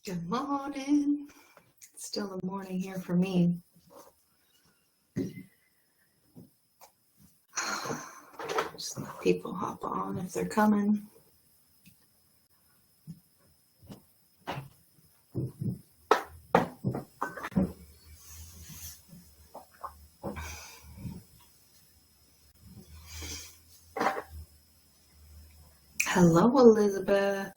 Good morning. It's still the morning here for me. Just let people hop on if they're coming. Hello, Elizabeth.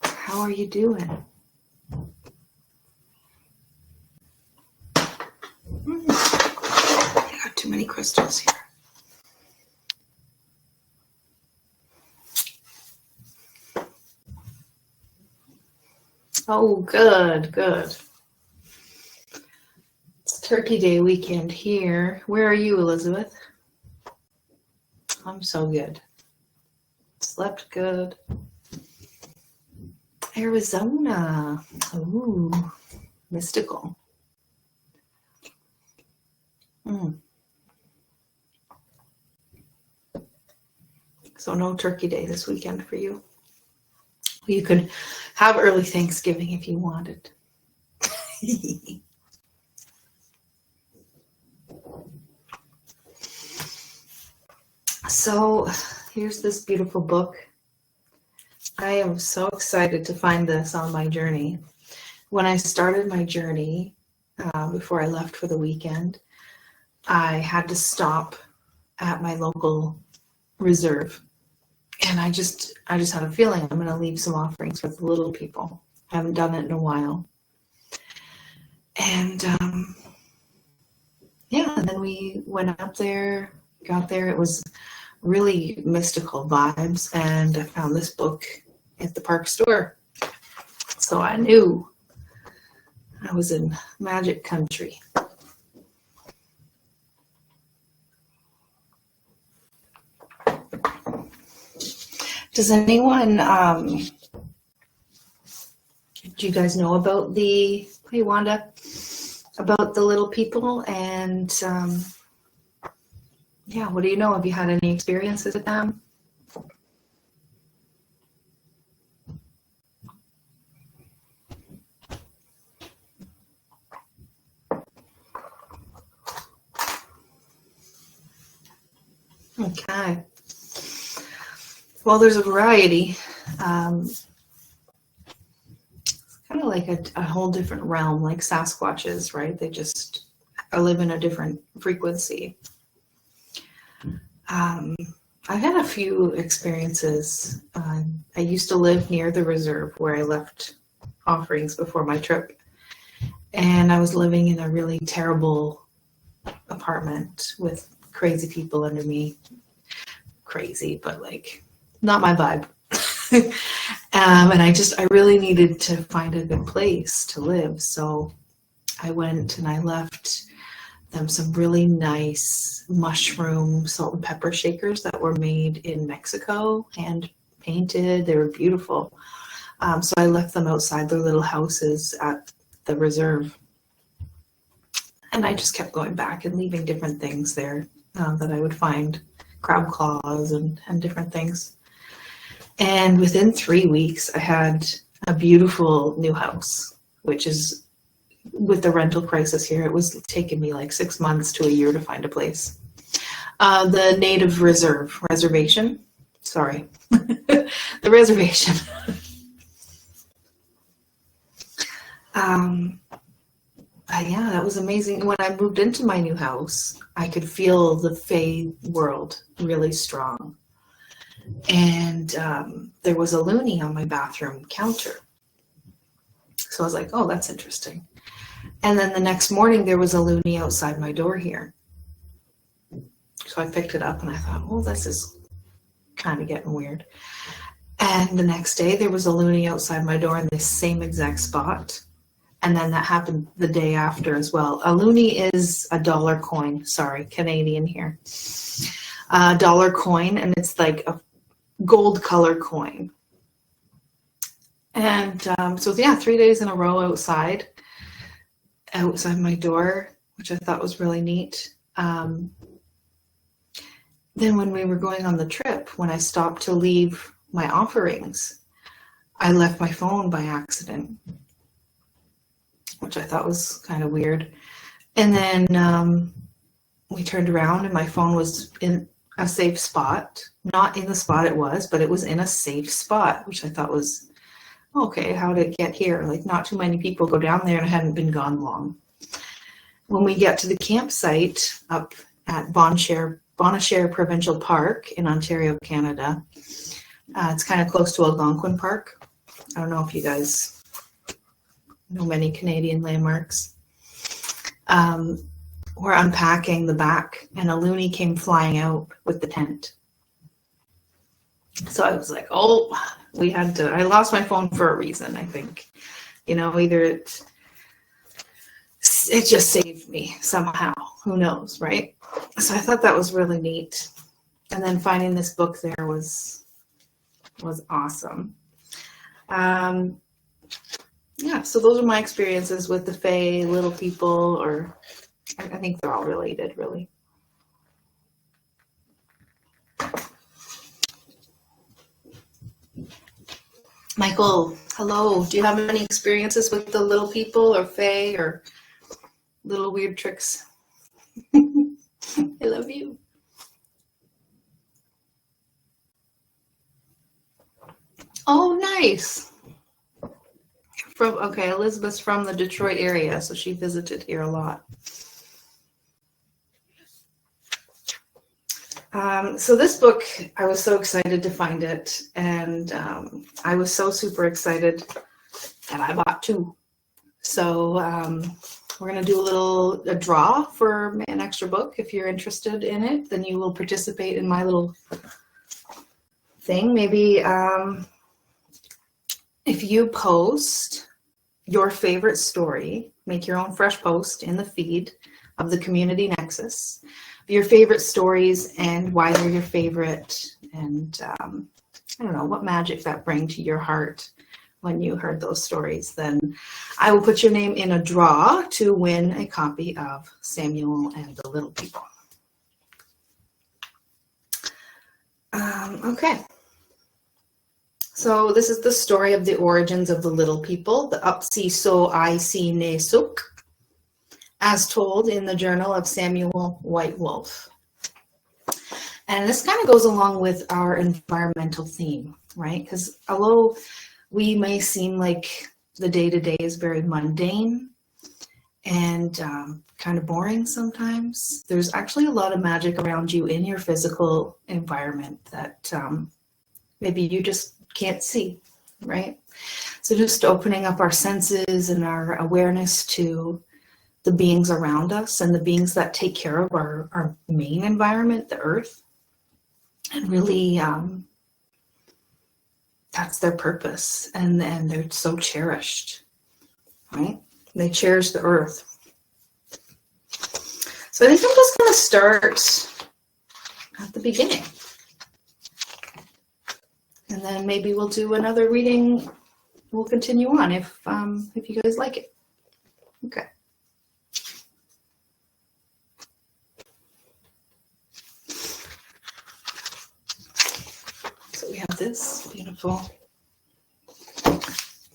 How are you doing? I got too many crystals here. Oh, good, good. It's Turkey Day weekend here. Where are you, Elizabeth? I'm so good. Slept good. Arizona. Ooh, mystical. So no Turkey Day this weekend for you. You could have early Thanksgiving if you wanted. So here's this beautiful book. I am so excited to find this on my journey. When I started my journey, before I left for the weekend, I had to stop at my local reserve. And I just had a feeling I'm going to leave some offerings for the little people. I haven't done it in a while. And and then we went up there, got there. It was really mystical vibes. And I found this book at the park store. So I knew I was in magic country. Does anyone, do you guys know about the, hey Wanda, about the little people? And what do you know? Have you had any experiences with them? Okay. Well, there's a variety. It's kind of like a whole different realm, like Sasquatches, right? They just live in a different frequency. I've had a few experiences. I used to live near the reserve where I left offerings before my trip. And I was living in a really terrible apartment with crazy people under me. Crazy, but like not my vibe. And I really needed to find a good place to live. So I went and I left them some really nice mushroom salt and pepper shakers that were made in Mexico, hand painted. They were beautiful. So I left them outside their little houses at the reserve. And I just kept going back and leaving different things there that I would find, crab claws and different things. And within 3 weeks, I had a beautiful new house, which is, with the rental crisis here, it was taking me like 6 months to a year to find a place. The native reservation, sorry, the reservation. That was amazing. When I moved into my new house, I could feel the Fae world really strong. And there was a loonie on my bathroom counter. So I was like, oh, that's interesting. And then the next morning, there was a loonie outside my door here. So I picked it up and I thought, oh, this is kind of getting weird. And the next day, there was a loonie outside my door in the same exact spot. And then that happened the day after as well. A loonie is a dollar coin. Sorry, Canadian here. A dollar coin, and it's like a gold color coin. And 3 days in a row outside my door, which I thought was really neat. then when we were going on the trip, when I stopped to leave my offerings, I left my phone by accident, which I thought was kind of weird. And then we turned around and my phone was in a safe spot, not in the spot it was, but it was in a safe spot, which I thought was, okay, how did it get here? Like, not too many people go down there and it hadn't been gone long. When we get to the campsite up at Bonnechere Provincial Park in Ontario, Canada, it's kind of close to Algonquin Park. I don't know if you guys know many Canadian landmarks. We're unpacking the back and a loony came flying out with the tent. So I was like, oh, I lost my phone for a reason, I think. Either it just saved me somehow. Who knows, right? So I thought that was really neat. And then finding this book there was awesome. Yeah, so those are my experiences with the Fae, little people, or I think they're all related, really. Michael, hello. Do you have any experiences with the little people or Fae or little weird tricks? I love you. Oh, nice. Elizabeth's from the Detroit area, so she visited here a lot. So this book, I was so excited to find it, and I was so super excited that I bought two. So we're going to do a draw for an extra book. If you're interested in it, then you will participate in my little thing. Maybe if you post your favorite story, make your own fresh post in the feed of the Community Nexus, your favorite stories and why they're your favorite, and I don't know, what magic that bring to your heart when you heard those stories, then I will put your name in a draw to win a copy of Samuel and the Little People. Okay. So this is the story of the origins of the Little People, the Upsi So I Si Ne Suk, as told in the Journal of Samuel White Wolf. And this kind of goes along with our environmental theme, right? Because although we may seem like the day-to-day is very mundane and kind of boring sometimes, there's actually a lot of magic around you in your physical environment that maybe you just can't see, right? So just opening up our senses and our awareness to the beings around us and the beings that take care of our main environment, the earth, and really that's their purpose, and they're so cherished, right? They cherish the earth. So I think I'm just going to start at the beginning, and then maybe we'll do another reading. We'll continue on if you guys like it. Okay. So we have this beautiful,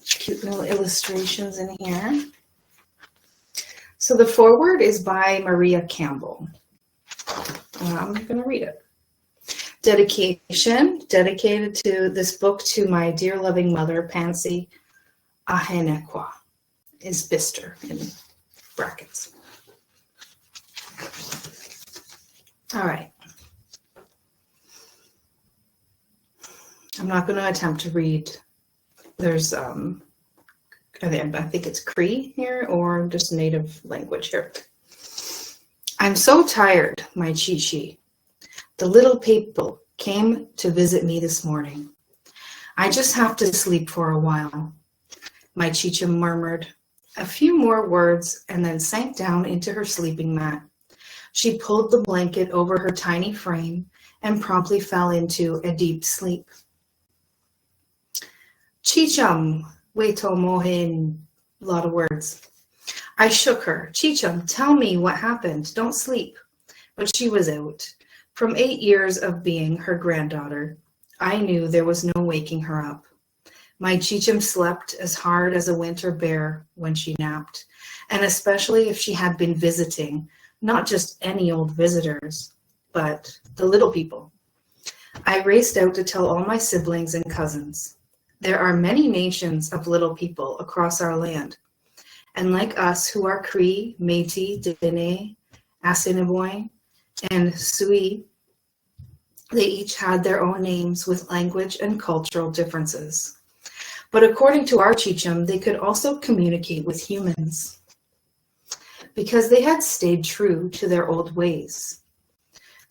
cute little illustrations in here. So the foreword is by Maria Campbell. I'm going to read it. Dedication, dedicated to this book to my dear loving mother, Pansy Ahenekwa, Isbister, in brackets. All right. I'm not going to attempt to read. There's, I think it's Cree here, or just native language here. I'm so tired, my Chi-Chi. The little people came to visit me this morning. I just have to sleep for a while. My Chicha murmured a few more words and then sank down into her sleeping mat. She pulled the blanket over her tiny frame and promptly fell into a deep sleep. Chicham, Weto Mohin, a lot of words. I shook her. Chicham, tell me what happened. Don't sleep. But she was out. From 8 years of being her granddaughter, I knew there was no waking her up. My Cheecham slept as hard as a winter bear when she napped, and especially if she had been visiting, not just any old visitors, but the little people. I raced out to tell all my siblings and cousins. There are many nations of little people across our land, and like us who are Cree, Métis, Dene, Assiniboine, and Sioux, they each had their own names with language and cultural differences. But according to our Cheecham, they could also communicate with humans because they had stayed true to their old ways.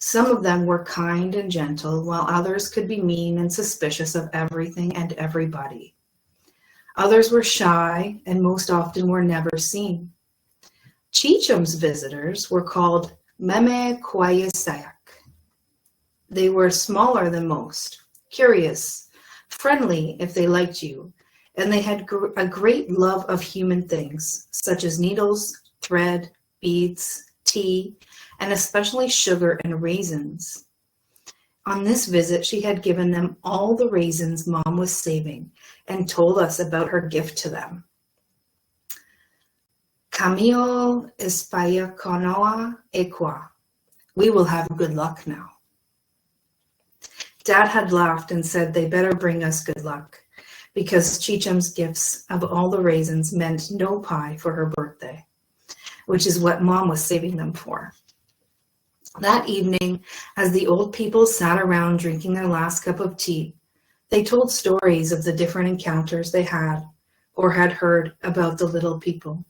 Some of them were kind and gentle, while others could be mean and suspicious of everything and everybody. Others were shy and most often were never seen. Cheecham's visitors were called Meme Kwayasayak. They were smaller than most, curious, friendly if they liked you, and they had a great love of human things, such as needles, thread, beads, tea, and especially sugar and raisins. On this visit, she had given them all the raisins Mom was saving and told us about her gift to them. Camille Espaya Konoa Equa. We will have good luck now. Dad had laughed and said they better bring us good luck because Cheecham's gifts of all the raisins meant no pie for her birthday, which is what Mom was saving them for. That evening, as the old people sat around drinking their last cup of tea, they told stories of the different encounters they had or had heard about the little people.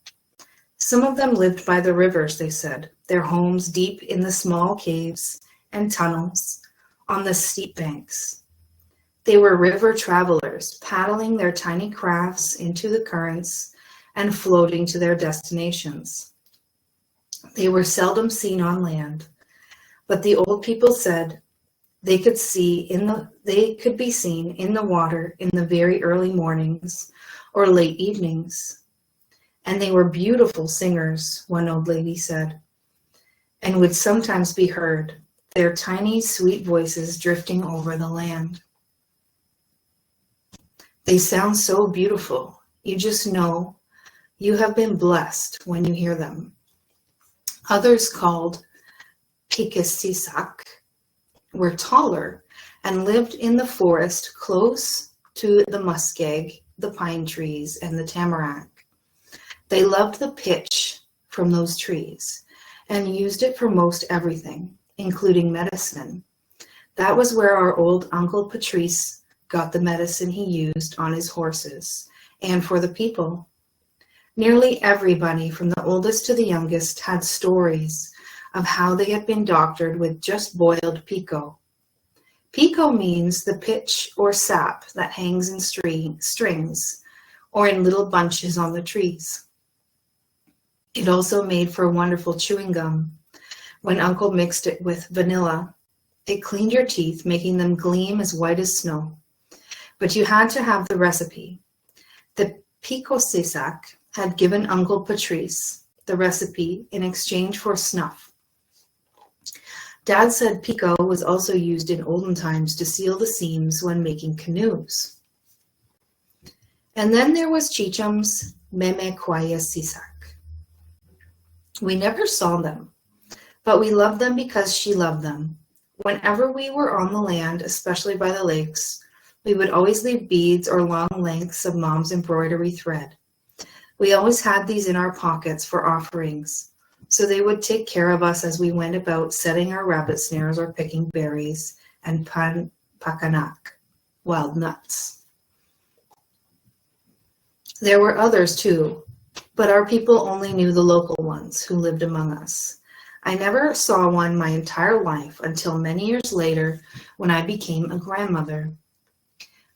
Some of them lived by the rivers, they said, their homes deep in the small caves and tunnels on the steep banks. They were river travelers, paddling their tiny crafts into the currents and floating to their destinations. They were seldom seen on land, but the old people said they could be seen in the water in the very early mornings or late evenings. And they were beautiful singers, one old lady said, and would sometimes be heard, their tiny, sweet voices drifting over the land. They sound so beautiful. You just know you have been blessed when you hear them. Others called Pikasisak were taller and lived in the forest close to the muskeg, the pine trees, and the tamarack. They loved the pitch from those trees and used it for most everything, including medicine. That was where our old Uncle Patrice got the medicine he used on his horses and for the people. Nearly everybody, from the oldest to the youngest, had stories of how they had been doctored with just boiled pico. Pico means the pitch or sap that hangs in strings or in little bunches on the trees. It also made for wonderful chewing gum. When Uncle mixed it with vanilla, it cleaned your teeth, making them gleam as white as snow. But you had to have the recipe. The Pico Sisak had given Uncle Patrice the recipe in exchange for snuff. Dad said pico was also used in olden times to seal the seams when making canoes. And then there was Cheecham's Meme Kwaya Sisak. We never saw them, but we loved them because she loved them. Whenever we were on the land, especially by the lakes, we would always leave beads or long lengths of Mom's embroidery thread. We always had these in our pockets for offerings, so they would take care of us as we went about setting our rabbit snares or picking berries and pakanak, wild nuts. There were others too, but our people only knew the local ones who lived among us. I never saw one my entire life until many years later when I became a grandmother.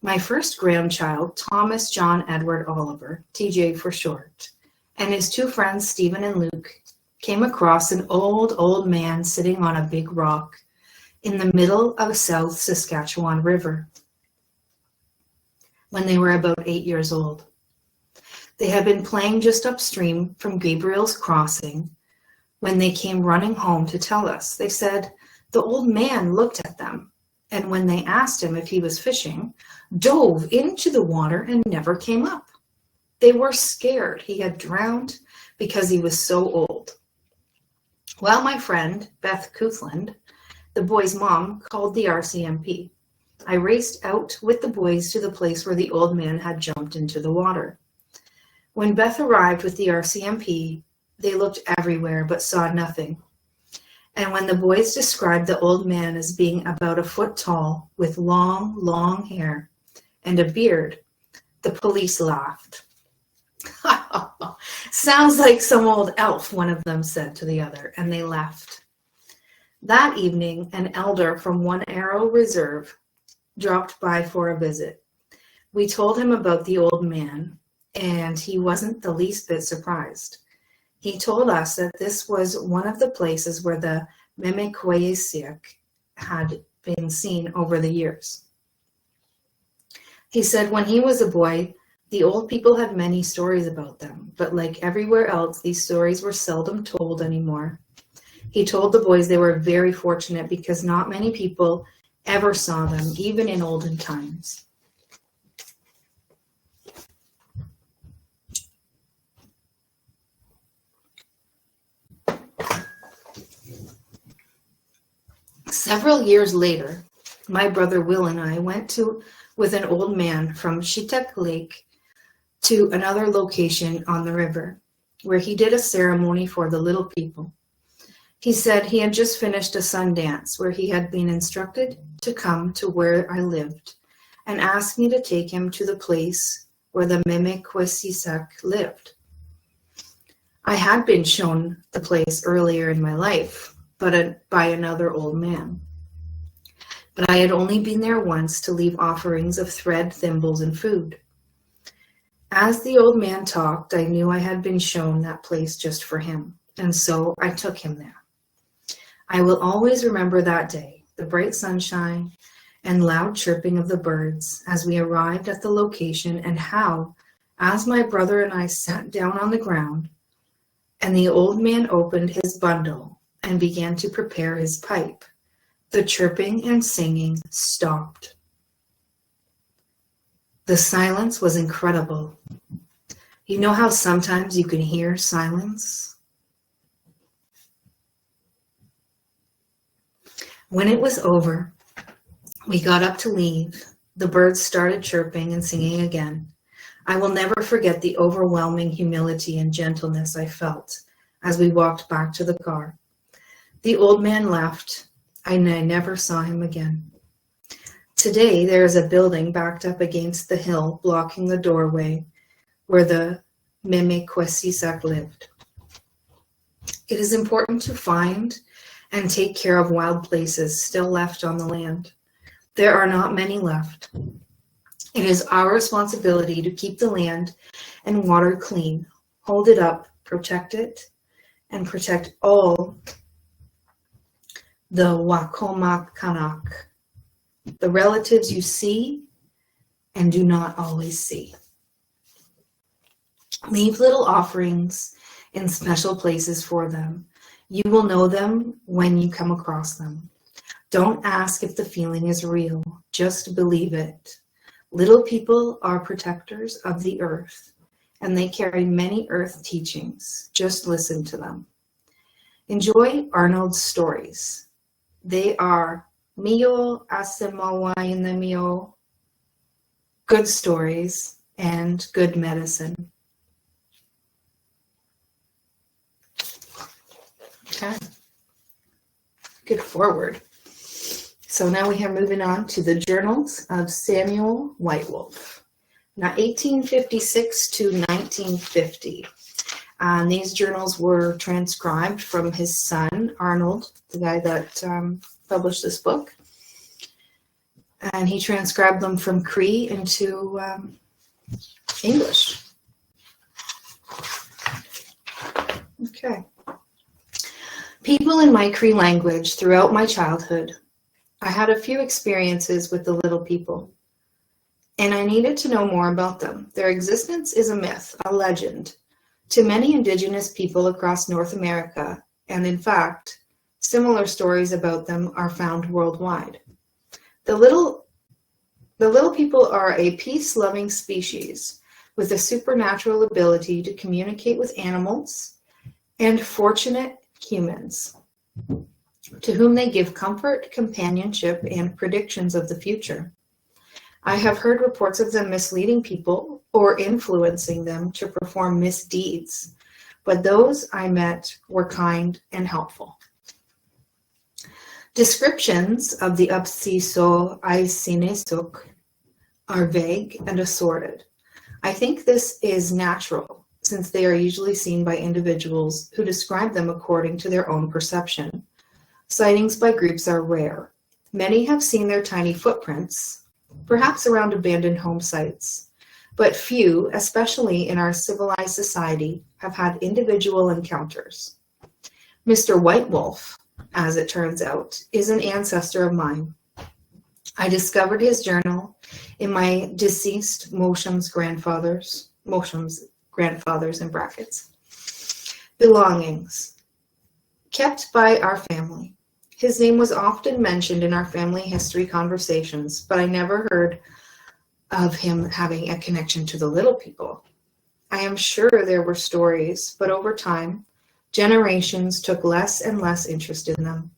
My first grandchild, Thomas John Edward Oliver, TJ for short, and his two friends, Stephen and Luke, came across an old man sitting on a big rock in the middle of a South Saskatchewan river when they were about 8 years old. They had been playing just upstream from Gabriel's Crossing when they came running home to tell us. They said The old man looked at them, and when they asked him if he was fishing, dove into the water and never came up. They were scared he had drowned because he was so old. Well, my friend, Beth Kuthland, the boy's mom, called the RCMP. I raced out with the boys to the place where the old man had jumped into the water. When Beth arrived with the RCMP, they looked everywhere but saw nothing. And when the boys described the old man as being about 1 foot tall, with long, long hair and a beard, the police laughed. Sounds like some old elf, one of them said to the other, and they left. That evening, an elder from One Arrow Reserve dropped by for a visit. We told him about the old man, and he wasn't the least bit surprised. He told us that this was one of the places where the Mimikwesiak had been seen over the years. He said when he was a boy, the old people had many stories about them, but like everywhere else, these stories were seldom told anymore. He told the boys they were very fortunate because not many people ever saw them, even in olden times. Several years later, my brother Will and I went with an old man from Shitek Lake to another location on the river, where he did a ceremony for the little people. He said he had just finished a sun dance where he had been instructed to come to where I lived and asked me to take him to the place where the Mimikwesiak lived. I had been shown the place earlier in my life, but by another old man. But I had only been there once to leave offerings of thread, thimbles, and food. As the old man talked, I knew I had been shown that place just for him, and so I took him there. I will always remember that day, the bright sunshine and loud chirping of the birds as we arrived at the location, and how, as my brother and I sat down on the ground, and the old man opened his bundle and began to prepare his pipe, the chirping and singing stopped. The silence was incredible. You know how sometimes you can hear silence? When it was over, we got up to leave. The birds started chirping and singing again. I will never forget the overwhelming humility and gentleness I felt as we walked back to the car. The old man left, and I never saw him again. Today, there is a building backed up against the hill blocking the doorway where the Mimikwesiak lived. It is important to find and take care of wild places still left on the land. There are not many left. It is our responsibility to keep the land and water clean, hold it up, protect it, and protect all the Wakomak Kanak, the relatives you see and do not always see. Leave little offerings in special places for them. You will know them when you come across them. Don't ask if the feeling is real, just believe it. Little people are protectors of the earth, and they carry many earth teachings. Just listen to them. Enjoy Arnold's stories. They are Mio Asemawa in the Mio, good stories and good medicine. Okay, good forward. So now we are moving on to the journals of Samuel Whitewolf. Now 1856 to 1950. These journals were transcribed from his son, Arnold, the guy that published this book. And he transcribed them from Cree into English. Okay. People in my Cree language throughout my childhood. I had a few experiences with the little people, and I needed to know more about them. Their existence is a myth, a legend, to many Indigenous people across North America, and in fact, Similar stories about them are found worldwide. The little people are a peace-loving species with a supernatural ability to communicate with animals and fortunate humans, to whom they give comfort, companionship, and predictions of the future. I have heard reports of them misleading people or influencing them to perform misdeeds, but those I met were kind and helpful. Descriptions of the Absiso Aisinesuk are vague and assorted. I think this is natural, since they are usually seen by individuals who describe them according to their own perception. Sightings by groups are rare. Many have seen their tiny footprints, perhaps around abandoned home sites, but few, especially in our civilized society, have had individual encounters. Mr. White Wolf, as it turns out, is an ancestor of mine. I discovered his journal in my deceased Mosham's grandfathers in brackets, belongings, kept by our family. His name was often mentioned in our family history conversations, but I never heard of him having a connection to the little people. I am sure there were stories, but over time, generations took less and less interest in them,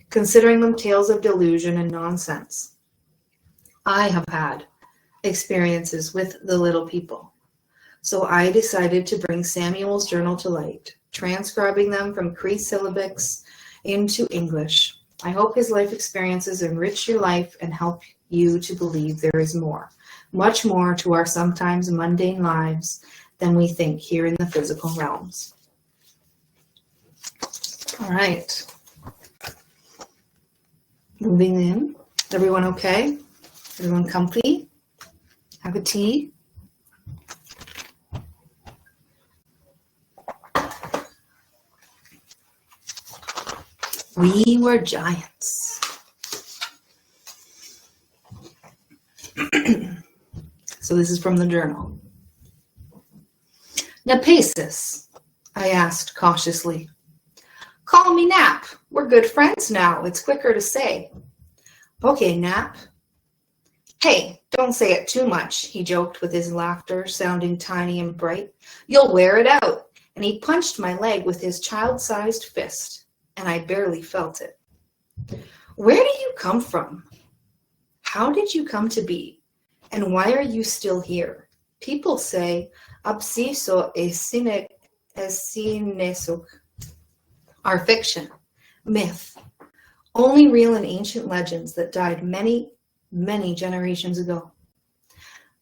considering them tales of delusion and nonsense. I have had experiences with the little people, so I decided to bring Samuel's journal to light, transcribing them from Cree syllabics into English. I hope his life experiences enrich your life and help you to believe there is more, much more to our sometimes mundane lives than we think here in the physical realms. All right. Moving in. Everyone okay? Everyone comfy? Have a tea? We were giants. So this is from the journal. Napasis, I asked cautiously. Call me Nap. We're good friends now. It's quicker to say. Okay, Nap. Hey, don't say it too much, he joked with his laughter sounding tiny and bright. You'll wear it out. And he punched my leg with his child-sized fist, and I barely felt it. Where do you come from? How did you come to be? And why are you still here? People say, Absiso esinesuk are fiction, myth, only real and ancient legends that died many, many generations ago.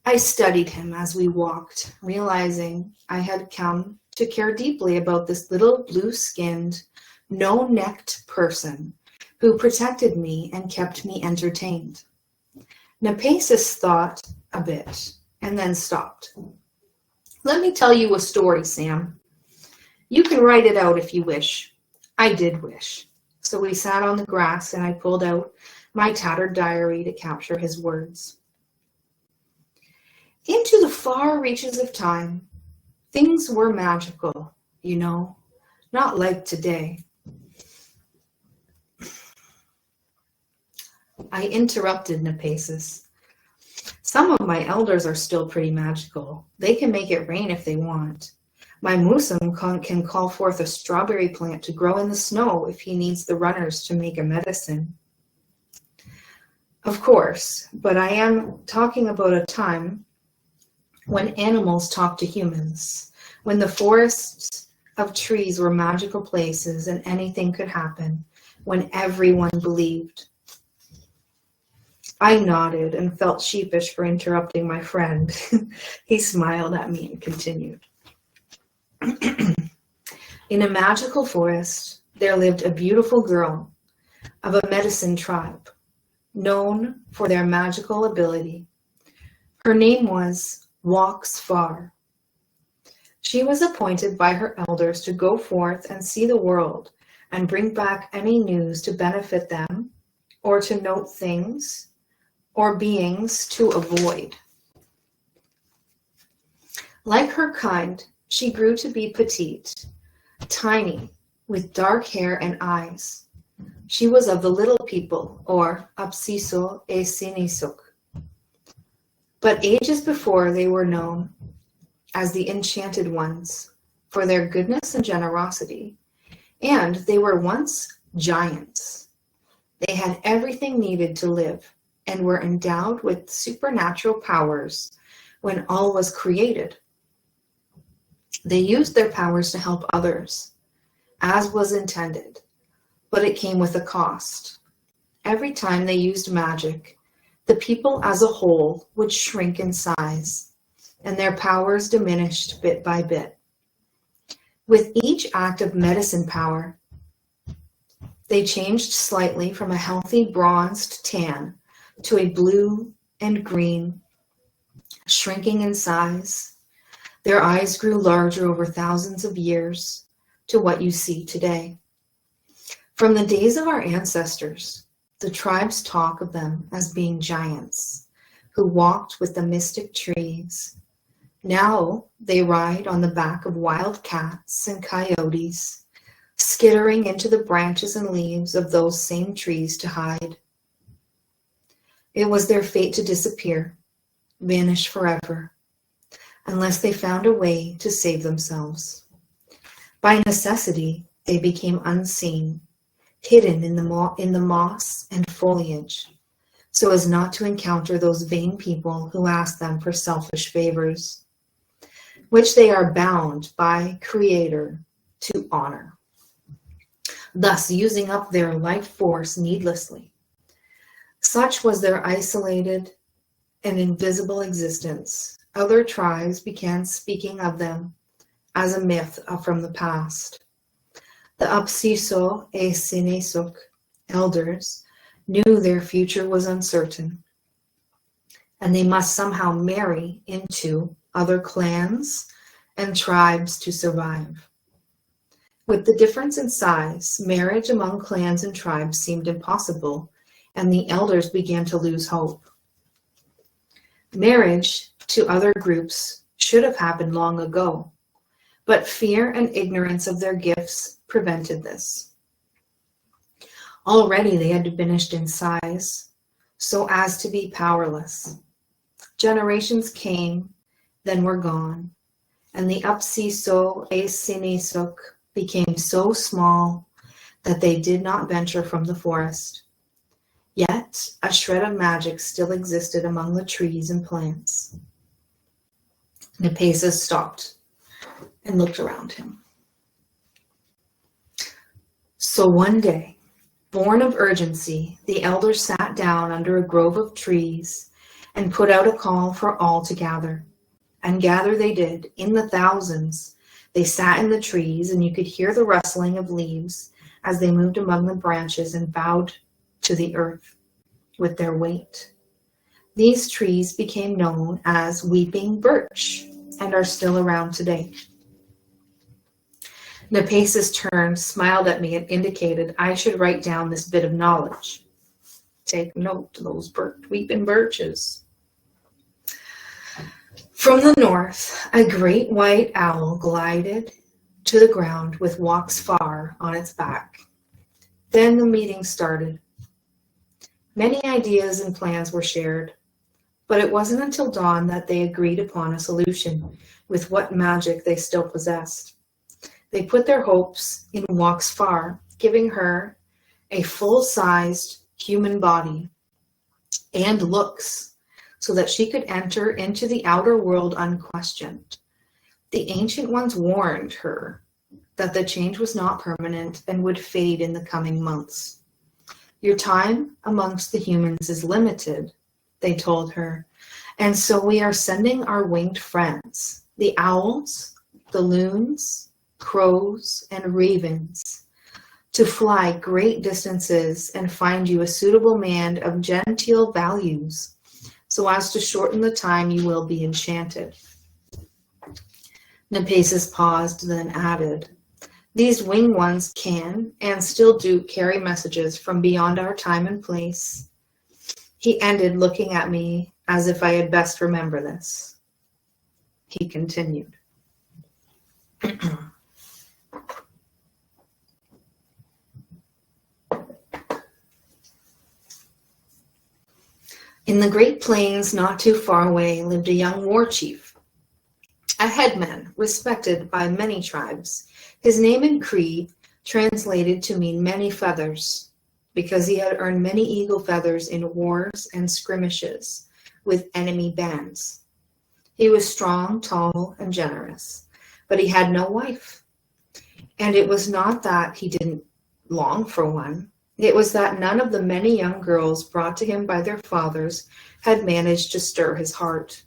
I studied him as we walked, realizing I had come to care deeply about this little blue-skinned, no-necked person who protected me and kept me entertained. Napasis thought a bit and then stopped. Let me tell you a story, Sam. You can write it out if you wish. I did wish. So we sat on the grass and I pulled out my tattered diary to capture his words. Into the far reaches of time, things were magical, you know, not like today. I interrupted Napasis. Some of my elders are still pretty magical. They can make it rain if they want. My Musum can call forth a strawberry plant to grow in the snow if he needs the runners to make a medicine. Of course, but I am talking about a time when animals talked to humans, when the forests of trees were magical places and anything could happen, when everyone believed. I nodded and felt sheepish for interrupting my friend. He smiled at me and continued. In a magical forest, there lived a beautiful girl of a medicine tribe, known for their magical ability. Her name was Walks Far. She was appointed by her elders to go forth and see the world and bring back any news to benefit them or to note things or beings to avoid. Like her kind, she grew to be petite, tiny, with dark hair and eyes. She was of the little people, or Apsiso e Sinisuk. But ages before, they were known as the Enchanted Ones for their goodness and generosity. And they were once giants. They had everything needed to live and were endowed with supernatural powers when all was created. They used their powers to help others, as was intended, but it came with a cost. Every time they used magic, the people as a whole would shrink in size, and their powers diminished bit by bit. With each act of medicine power, they changed slightly from a healthy bronzed tan to a blue and green, shrinking in size. Their eyes grew larger over thousands of years to what you see today. From the days of our ancestors, the tribes talk of them as being giants who walked with the mystic trees. Now they ride on the back of wild cats and coyotes, skittering into the branches and leaves of those same trees to hide. It was their fate to disappear, vanish forever, unless they found a way to save themselves. By necessity, they became unseen, hidden in the moss and foliage, so as not to encounter those vain people who ask them for selfish favors, which they are bound by Creator to honor, thus using up their life force needlessly. Such was their isolated and invisible existence. Other tribes began speaking of them as a myth from the past. The Apsiso e Sinisuk elders knew their future was uncertain, and they must somehow marry into other clans and tribes to survive. With the difference in size, marriage among clans and tribes seemed impossible, and the elders began to lose hope. Marriage to other groups should have happened long ago, but fear and ignorance of their gifts prevented this. Already they had diminished in size, so as to be powerless. Generations came, then were gone, and the Apsiso e Sinisuk became so small that they did not venture from the forest. Yet a shred of magic still existed among the trees and plants. Nepesis stopped and looked around him. So one day, born of urgency, the elders sat down under a grove of trees and put out a call for all to gather. And gather they did, in the thousands. They sat in the trees, and you could hear the rustling of leaves as they moved among the branches and bowed to the earth with their weight. These trees became known as weeping birch and are still around today. Nepesis turned, smiled at me, and indicated I should write down this bit of knowledge. Take note of those weeping birches. From the north, a great white owl glided to the ground with walks far on its back. Then the meeting started. Many ideas and plans were shared, but it wasn't until dawn that they agreed upon a solution with what magic they still possessed. They put their hopes in Walks Far, giving her a full-sized human body and looks so that she could enter into the outer world unquestioned. The Ancient Ones warned her that the change was not permanent and would fade in the coming months. Your time amongst the humans is limited, they told her, and so we are sending our winged friends, the owls, the loons, crows, and ravens, to fly great distances and find you a suitable man of genteel values, so as to shorten the time you will be enchanted. Nepesis paused, then added, these winged ones can, and still do, carry messages from beyond our time and place. He ended, looking at me as if I had best remember this. He continued. In the Great Plains, not too far away, lived a young war chief, a headman respected by many tribes. His name in Cree translated to mean many feathers, because he had earned many eagle feathers in wars and skirmishes with enemy bands. He was strong, tall, and generous, but he had no wife. And it was not that he didn't long for one. It was that none of the many young girls brought to him by their fathers had managed to stir his heart.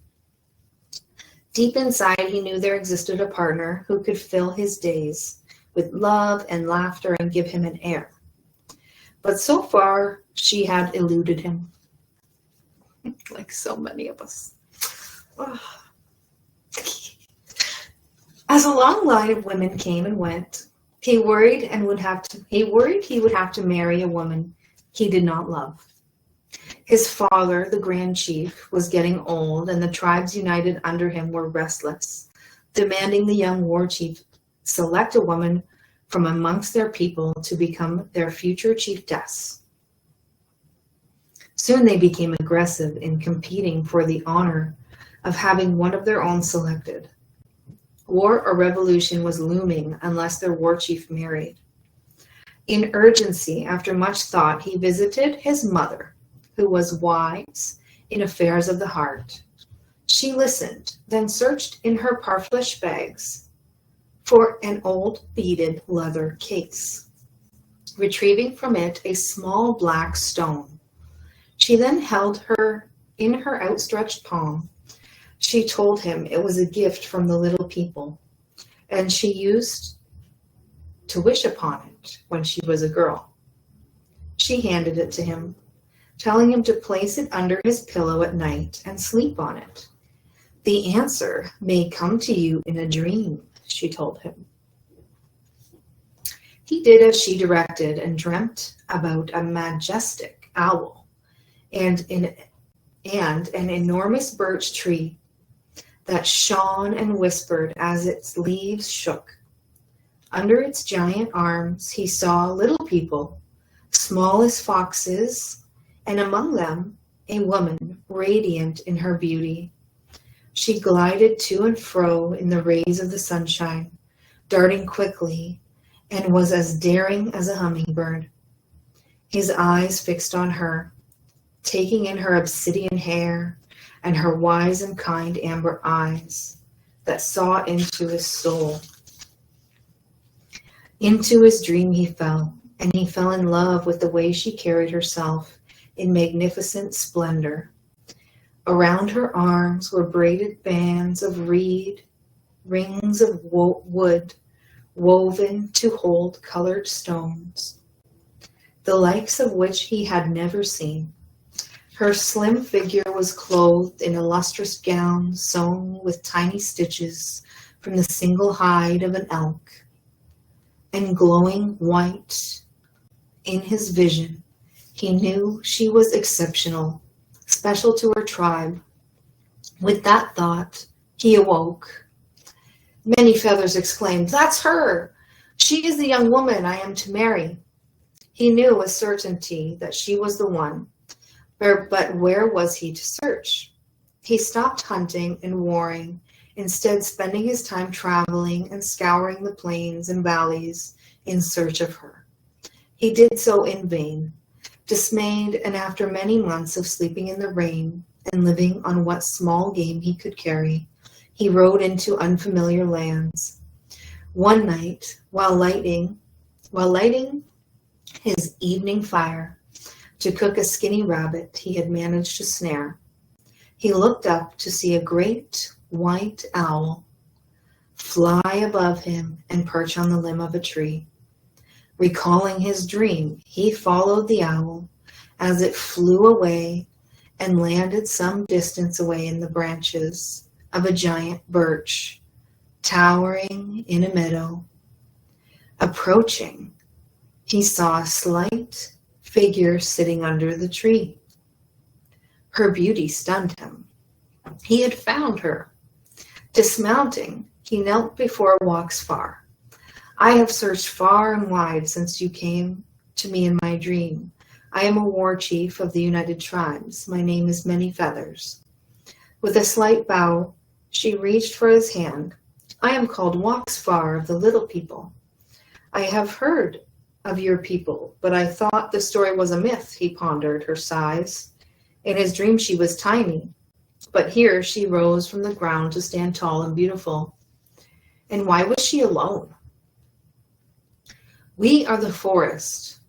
Deep inside, he knew there existed a partner who could fill his days with love and laughter and give him an heir. But so far, she had eluded him, like so many of us. As a long line of women came and went, he worried he would have to marry a woman he did not love. His father, the Grand Chief, was getting old, and the tribes united under him were restless, demanding the young war chief select a woman from amongst their people to become their future chiefess. Soon they became aggressive in competing for the honor of having one of their own selected. War or revolution was looming unless their war chief married. In urgency, after much thought, he visited his mother, who was wise in affairs of the heart. She listened, then searched in her parfleche bags for an old beaded leather case, retrieving from it a small black stone. She then held her in her outstretched palm. She told him it was a gift from the little people, and she used to wish upon it when she was a girl. She handed it to him, telling him to place it under his pillow at night and sleep on it. The answer may come to you in a dream, she told him. He did as she directed and dreamt about a majestic owl and an enormous birch tree that shone and whispered as its leaves shook. Under its giant arms he saw little people, small as foxes, and among them a woman radiant in her beauty. She glided to and fro in the rays of the sunshine, darting quickly, and was as daring as a hummingbird. His eyes fixed on her, taking in her obsidian hair and her wise and kind amber eyes that saw into his soul. Into his dream he fell, and he fell in love with the way she carried herself in magnificent splendor. Around her arms were braided bands of reed, rings of wood woven to hold colored stones, the likes of which he had never seen. Her slim figure was clothed in a lustrous gown sewn with tiny stitches from the single hide of an elk, and glowing white in his vision. He knew she was exceptional, special to her tribe. With that thought, he awoke. Many feathers exclaimed, "That's her! She is the young woman I am to marry." He knew with certainty that she was the one, but where was he to search? He stopped hunting and warring, instead spending his time traveling and scouring the plains and valleys in search of her. He did so in vain. Dismayed, and after many months of sleeping in the rain and living on what small game he could carry, he rode into unfamiliar lands. One night, while lighting his evening fire to cook a skinny rabbit he had managed to snare, he looked up to see a great white owl fly above him and perch on the limb of a tree. Recalling his dream, he followed the owl as it flew away and landed some distance away in the branches of a giant birch, towering in a meadow. Approaching, he saw a slight figure sitting under the tree. Her beauty stunned him. He had found her. Dismounting, he knelt before Walks Far. "I have searched far and wide since you came to me in my dream. I am a war chief of the United Tribes. My name is Many Feathers." With a slight bow, she reached for his hand. "I am called Waxfar of the Little People. I have heard of your people, but I thought the story was a myth," he pondered her size. In his dream she was tiny, but here she rose from the ground to stand tall and beautiful. And why was she alone? "We are the forest,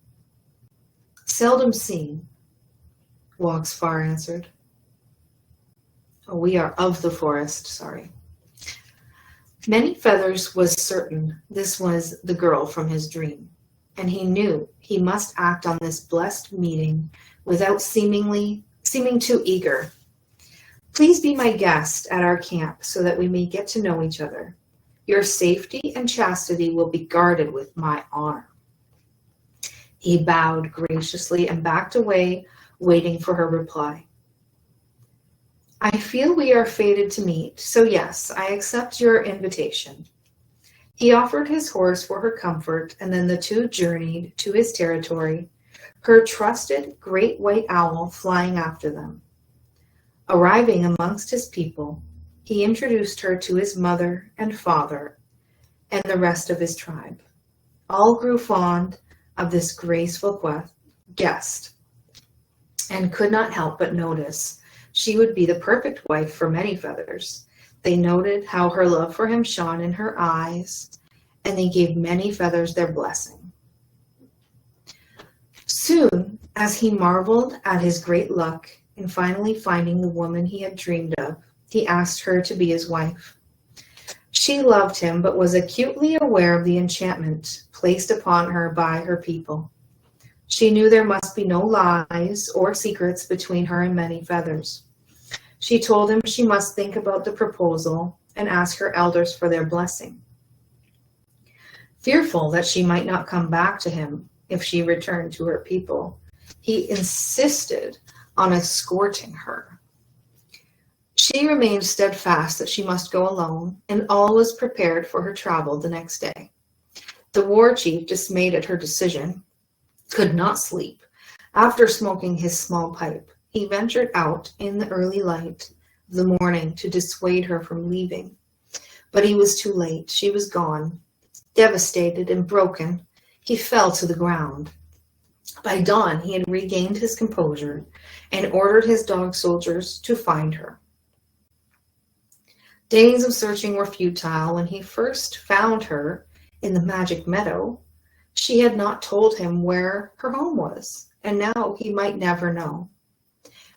seldom seen," Waxfar answered. Oh, we are of the forest, sorry. Many Feathers was certain this was the girl from his dream, and he knew he must act on this blessed meeting without seeming too eager. "Please be my guest at our camp so that we may get to know each other. Your safety and chastity will be guarded with my honor." He bowed graciously and backed away, waiting for her reply. "I feel we are fated to meet, so yes, I accept your invitation." He offered his horse for her comfort, and then the two journeyed to his territory, her trusted great white owl flying after them. Arriving amongst his people, he introduced her to his mother and father and the rest of his tribe. All grew fond of this graceful guest and could not help but notice she would be the perfect wife for Many Feathers. They noted how her love for him shone in her eyes, and they gave Many Feathers their blessing. Soon, as he marveled at his great luck in finally finding the woman he had dreamed of, he asked her to be his wife. She loved him, but was acutely aware of the enchantment placed upon her by her people. She knew there must be no lies or secrets between her and Many Feathers. She told him she must think about the proposal and ask her elders for their blessing. Fearful that she might not come back to him if she returned to her people, he insisted on escorting her. She remained steadfast that she must go alone, and all was prepared for her travel the next day. The war chief, dismayed at her decision, could not sleep. After smoking his small pipe, he ventured out in the early light of the morning to dissuade her from leaving. But he was too late. She was gone. Devastated and broken, he fell to the ground. By dawn, he had regained his composure and ordered his dog soldiers to find her. Days of searching were futile. When he first found her in the magic meadow, she had not told him where her home was, and now he might never know.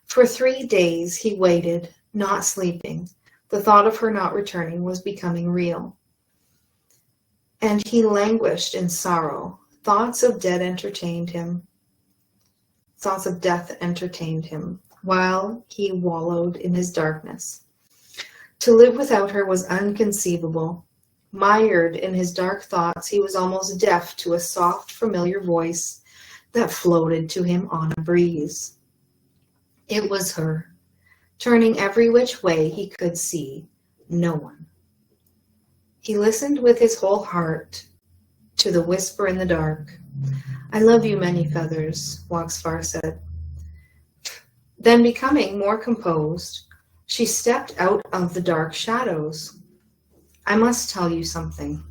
For 3 days he waited, not sleeping. The thought of her not returning was becoming real. And he languished in sorrow. Thoughts of death entertained him, while he wallowed in his darkness. To live without her was inconceivable. Mired in his dark thoughts, he was almost deaf to a soft, familiar voice that floated to him on a breeze. It was her, turning every which way he could see no one. He listened with his whole heart to the whisper in the dark. "I love you, Many Feathers," Waxfar said. Then, becoming more composed, she stepped out of the dark shadows. "I must tell you something."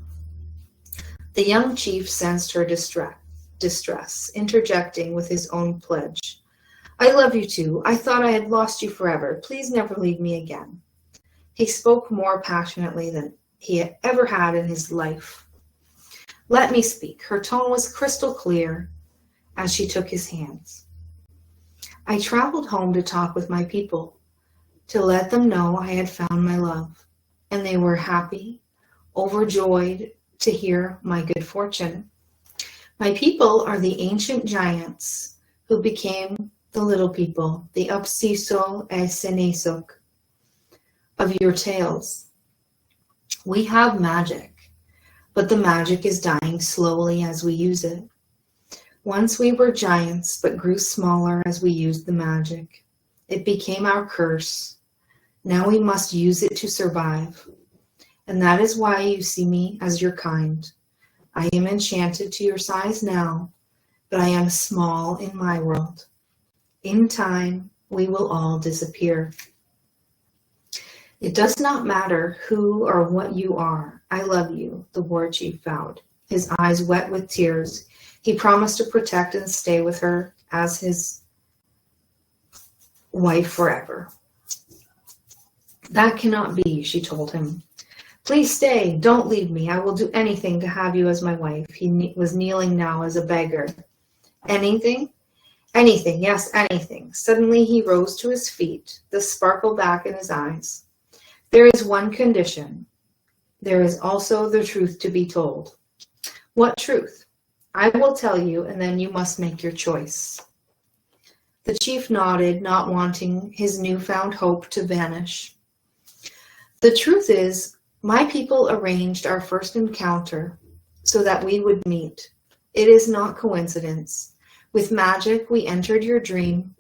The young chief sensed her distress, interjecting with his own pledge. "I love you too. I thought I had lost you forever. Please never leave me again." He spoke more passionately than he had ever had in his life. "Let me speak." Her tone was crystal clear as she took his hands. "I traveled home to talk with my people, to let them know I had found my love, and they were happy, overjoyed to hear my good fortune. My people are the ancient giants who became the little people, the Upsiso and Senesok of your tales. We have magic, but the magic is dying slowly as we use it. Once we were giants, but grew smaller as we used the magic. It became our curse. Now we must use it to survive. And that is why you see me as your kind. I am enchanted to your size now, but I am small in my world. In time, we will all disappear. It does not matter who or what you are. I love you, the war chief vowed, his eyes wet with tears. He promised to protect and stay with her as his wife forever. That cannot be, she told him. Please stay. Don't leave me. I will do anything to have you as my wife. He was kneeling now as a beggar. Anything? Anything, yes, anything. Suddenly he rose to his feet, the sparkle back in his eyes. There is one condition. There is also the truth to be told. What truth? I will tell you, and then you must make your choice. The chief nodded, not wanting his newfound hope to vanish. The truth is, my people arranged our first encounter so that we would meet. It is not coincidence. With magic, we entered your dream,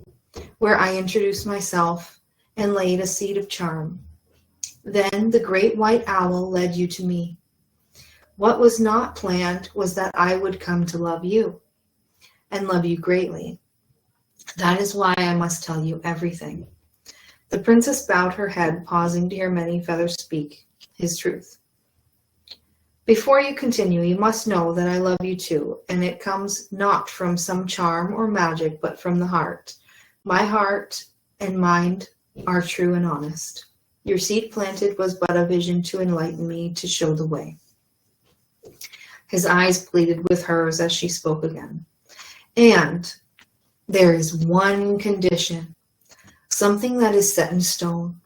where I introduced myself and laid a seed of charm. Then the great white owl led you to me. What was not planned was that I would come to love you, and love you greatly. That is why I must tell you everything. The princess bowed her head, pausing to hear Many Feathers speak his truth. Before you continue, you must know that I love you too, and it comes not from some charm or magic, but from the heart. My heart and mind are true and honest. Your seed planted was but a vision to enlighten me, to show the way. His eyes pleaded with hers as she spoke again. And there is one condition, something that is set in stone.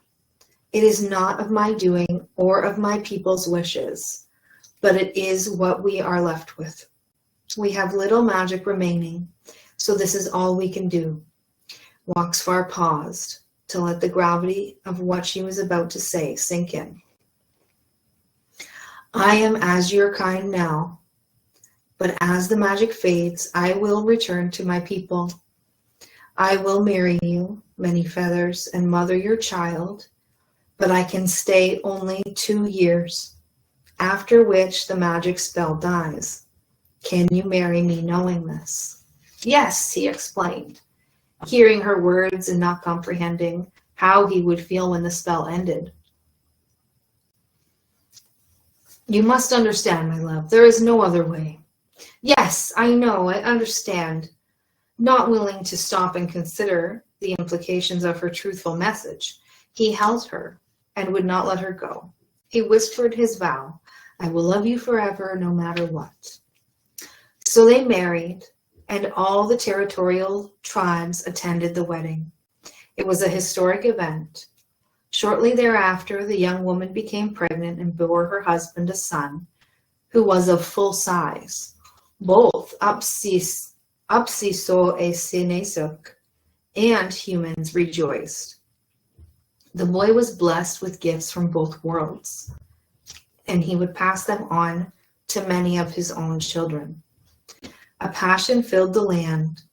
It is not of my doing or of my people's wishes, but it is what we are left with. We have little magic remaining, so this is all we can do. Waxfar paused to let the gravity of what she was about to say sink in. I am as your kind now, but as the magic fades, I will return to my people. I will marry you, Many Feathers, and mother your child, but I can stay only 2 years, after which the magic spell dies. Can you marry me knowing this? Yes, he explained, hearing her words and not comprehending how he would feel when the spell ended. You must understand, my love, there is no other way. Yes, I know, I understand. Not willing to stop and consider the implications of her truthful message, he held her and would not let her go. He whispered his vow, I will love you forever, no matter what. So they married, and all the territorial tribes attended the wedding. It was a historic event. Shortly thereafter, the young woman became pregnant and bore her husband a son, who was of full size. Both Upsiso e Sinesuk and humans rejoiced. The boy was blessed with gifts from both worlds, and he would pass them on to many of his own children. A passion filled the land.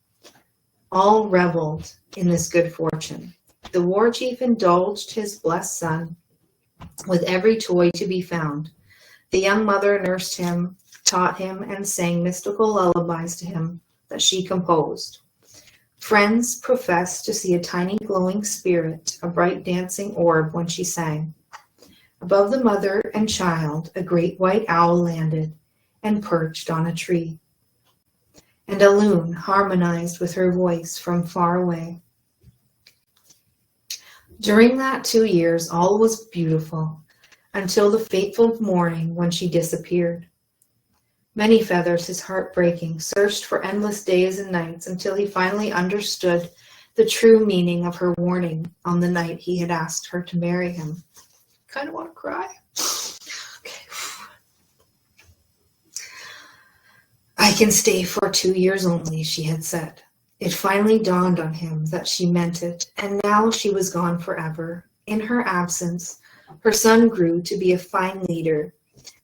All reveled in this good fortune. The war chief indulged his blessed son with every toy to be found. The young mother nursed him, taught him, and sang mystical lullabies to him that she composed. Friends professed to see a tiny glowing spirit, a bright dancing orb when she sang. Above the mother and child, a great white owl landed and perched on a tree. And a loon harmonized with her voice from far away. During that 2 years, all was beautiful, until the fateful morning when she disappeared. Many Feathers, his heart breaking, searched for endless days and nights until he finally understood the true meaning of her warning on the night he had asked her to marry him. Kind of want to cry. Okay. I can stay for 2 years only, she had said. It finally dawned on him that she meant it, and now she was gone forever. In her absence, her son grew to be a fine leader,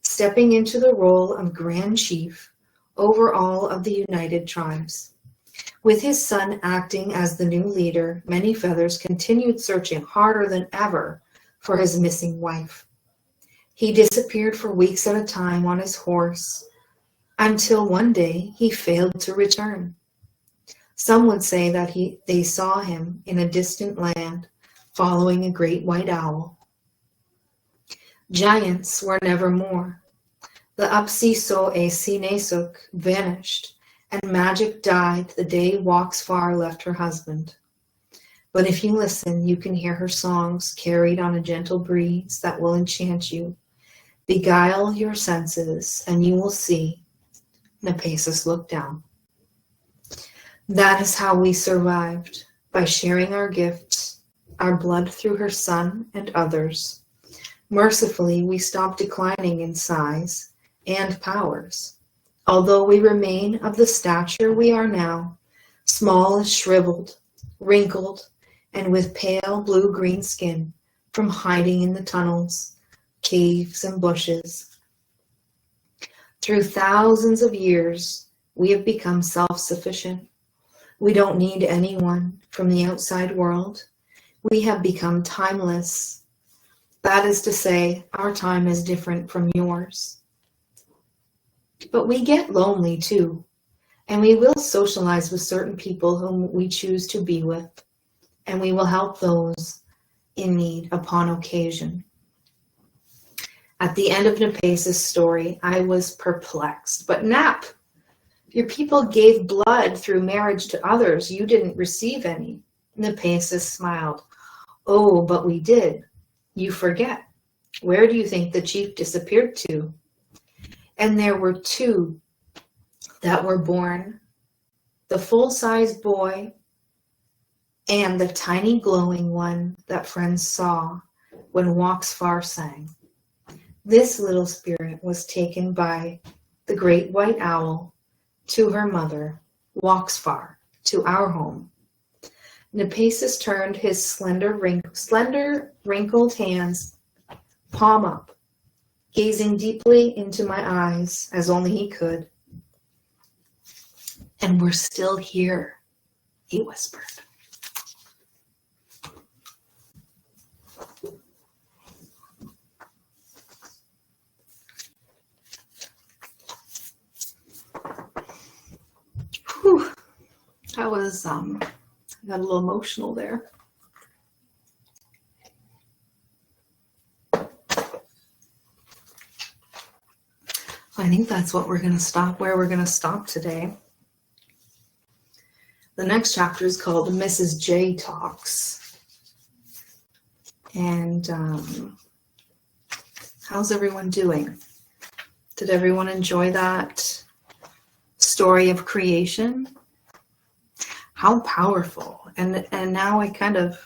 stepping into the role of Grand Chief over all of the United Tribes. With his son acting as the new leader, Many Feathers continued searching harder than ever for his missing wife. He disappeared for weeks at a time on his horse. until one day he failed to return. Some would say that they saw him in a distant land following a great white owl. Giants were never more. The Upsiso e Sinesuk vanished, and magic died the day Waxfar left her husband. But if you listen, you can hear her songs carried on a gentle breeze that will enchant you, beguile your senses, and you will see. Nepesis looked down. That is how we survived, by sharing our gifts, our blood through her son and others. Mercifully, we stopped declining in size and powers, although we remain of the stature we are now, small and shriveled, wrinkled, and with pale blue-green skin from hiding in the tunnels, caves, and bushes. Through thousands of years, we have become self-sufficient. We don't need anyone from the outside world. We have become timeless. That is to say, our time is different from yours. But we get lonely too, and we will socialize with certain people whom we choose to be with, and we will help those in need upon occasion. At the end of Nepesis' story, I was perplexed. But Nap, your people gave blood through marriage to others. You didn't receive any. Nepesis smiled. Oh, but we did. You forget. Where do you think the chief disappeared to? And there were two that were born, the full-sized boy and the tiny glowing one that friends saw when Waxfar sang. This little spirit was taken by the great white owl to her mother, Waxfar, to our home. Nepesis turned his slender wrinkled hands, palm up, gazing deeply into my eyes as only he could. And we're still here, he whispered. Whew. That was, I got a little emotional there. I think that's what we're going to stop, where we're going to stop today. The next chapter is called Mrs. J Talks. And how's everyone doing? Did everyone enjoy that story of creation? How powerful. And now I kind of,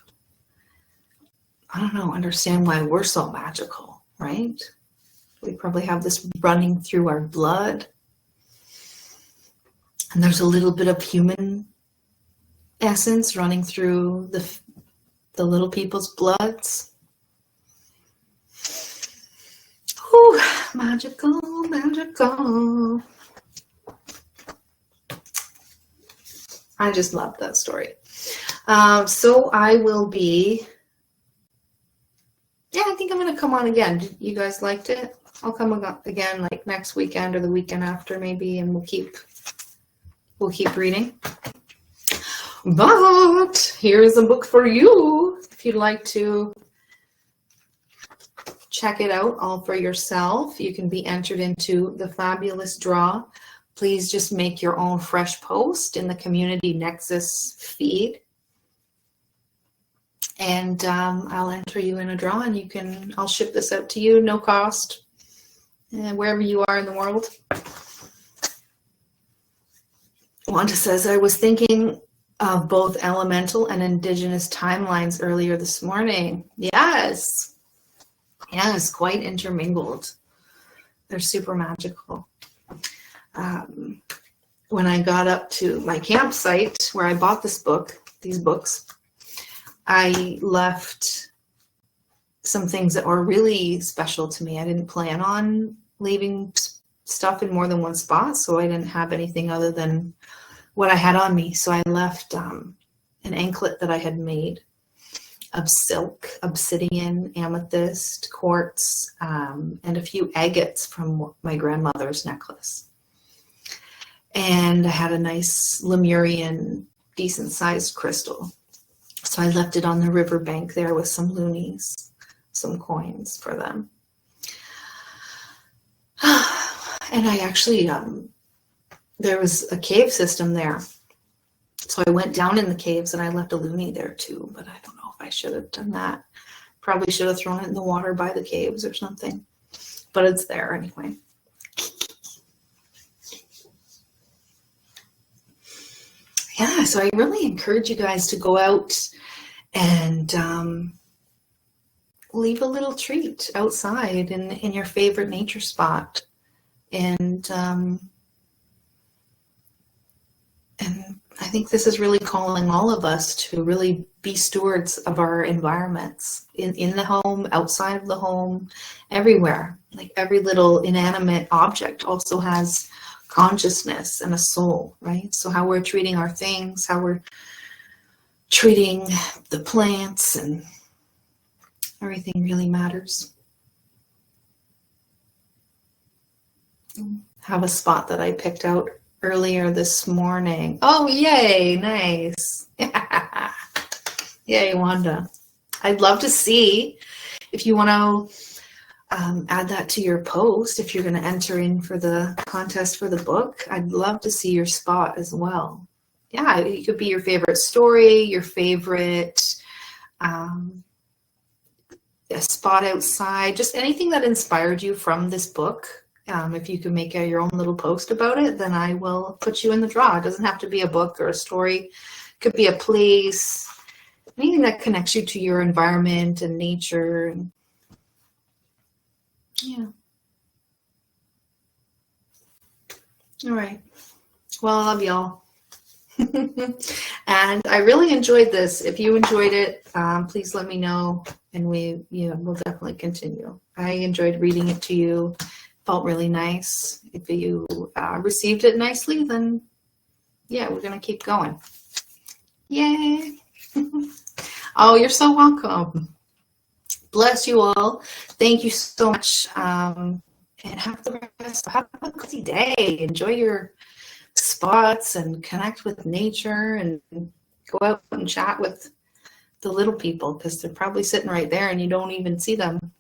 I don't know, understand why we're so magical, right? We probably have this running through our blood. And there's a little bit of human essence running through the little people's bloods. Whew, magical, magical. I just love that story. So I will be, I think I'm going to come on again. You guys liked it? I'll come again like next weekend or the weekend after maybe, and we'll keep reading. But here is a book for you if you'd like to check it out all for yourself. You can be entered into the fabulous draw. Please just make your own fresh post in the Community Nexus feed. And I'll enter you in a draw, and I'll ship this out to you, no cost, wherever you are in the world. Wanda says, I was thinking of both elemental and indigenous timelines earlier this morning. Yes, quite intermingled. They're super magical. When I got up to my campsite where I bought these books, I left some things that were really special to me. I didn't plan on leaving stuff in more than one spot, so I didn't have anything other than what I had on me. So I left an anklet that I had made of silk, obsidian, amethyst, quartz, and a few agates from my grandmother's necklace. and I had a nice Lemurian, decent sized crystal. So I left it on the riverbank there with some loonies, some coins for them. And I actually, there was a cave system there. So I went down in the caves and I left a loonie there too, but I don't know if I should have done that. Probably should have thrown it in the water by the caves or something, but it's there anyway. Yeah, so I really encourage you guys to go out and leave a little treat outside in your favorite nature spot. And I think this is really calling all of us to really be stewards of our environments in the home, outside of the home, everywhere. Like every little inanimate object also has consciousness and a soul, right? So how we're treating our things, how we're treating the plants, and everything really matters. Have a spot that I picked out earlier this morning. Oh, yay, nice. Yay, Wanda. I'd love to see if you want to add that to your post. If you're going to enter in for the contest for the book, I'd love to see your spot as well. Yeah, it could be your favorite story, your favorite a spot outside, just anything that inspired you from this book. If you can make your own little post about it, then I will put you in the draw. It doesn't have to be a book or a story. It could be a place, anything that connects you to your environment and nature. And yeah. All right. Well, I love y'all. And I really enjoyed this. If you enjoyed it, please let me know, and we'll definitely continue. I enjoyed reading it to you. Felt really nice. If you received it nicely, then yeah, we're gonna keep going. Yay! Oh, you're so welcome. Bless you all. Thank you so much. And have a good day. Enjoy your spots and connect with nature, and go out and chat with the little people, because they're probably sitting right there and you don't even see them.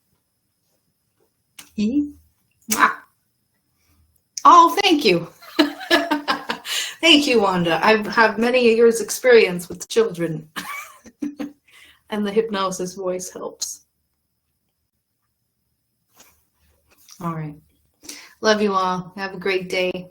Oh, thank you. Thank you, Wanda. I have many years experience with children and the hypnosis voice helps. All right. Love you all. Have a great day.